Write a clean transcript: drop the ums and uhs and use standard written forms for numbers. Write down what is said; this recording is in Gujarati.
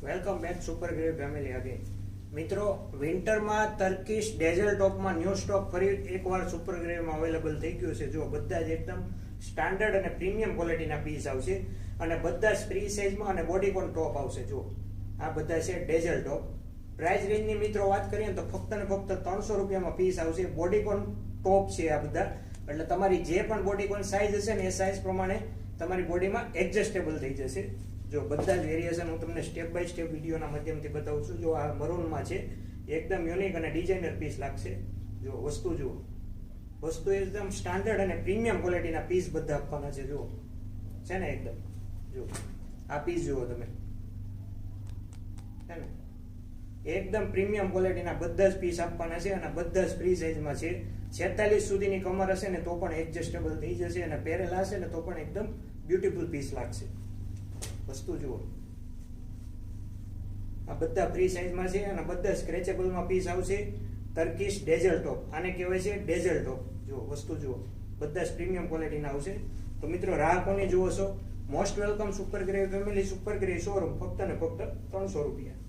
Welcome back super grade family again. મિત્રો, વિન્ટરમાં ટર્કીશ ડેઝલ ટોપમાં ન્યૂ સ્ટોક ફરી એકવાર સુપર ગ્રેડમાં અવેલેબલ થઈ ગયું છે. જો બધા જ એકદમ સ્ટાન્ડર્ડ અને પ્રીમિયમ ક્વોલિટીના પીસ આવશે અને બધા જ ફ્રી સાઇઝમાં અને બોડીકોન ટોપ આવશે. જો આ બધા છે ડેઝલ ટોપ. પ્રાઇસ રેન્જની મિત્રો વાત કરીએ તો ફક્ત ને ફક્ત 300 રૂપિયામાં પીસ આવશે. બોડીકોન ટોપ છે આ બધા, એટલે તમારી જે પણ બોડીકોન સાઇઝ હશે ને એ સાઇઝ પ્રમાણે તમારી બોડીમાં એડજસ્ટેબલ થઈ જશે. જો બધા જ વેરિએશન હું તમને સ્ટેપ બાય સ્ટેપ વિડીયોના માધ્યમથી બતાવું છું. જો આ મરૂનમાં છે, એકદમ યુનિક અને ડિઝાઇનર પીસ લાગશે. જો વસ્તુ જુઓ, વસ્તુ એકદમ સ્ટાન્ડર્ડ અને પ્રીમિયમ ક્વોલિટીના પીસ બધા આપવાના છે. જુઓ છે ને એકદમ. જો આ પીસ જુઓ તમે, છે ને એકદમ પ્રીમિયમ ક્વોલિટીના બધા જ પીસ આપવાના છે અને બધા જ ફ્રી સાઇઝમાં છે. 46 સુધીની કમર હશે ને તો પણ એડજસ્ટેબલ થઈ જશે અને પહેરેલા હશે ને તો પણ એકદમ બ્યુટીફુલ પીસ લાગશે. વસ્તુ જુઓ, આ બધા ફ્રી સાઇઝમાં છે અને બધા સ્ક્રેચેબલમાં પીસ આવશે. ટર્કીશ ડેઝલ ટોપ, આને કહેવાય છે ડેઝલ ટોપ. જુઓ વસ્તુ જુઓ, બધા જ પ્રીમિયમ ક્વોલિટીના આવશે. તો મિત્રો, રાહ કોની જુઓ છો? Most welcome super grey family, super grey showroom, ફક્ત ને ફક્ત 300 રૂપિયા.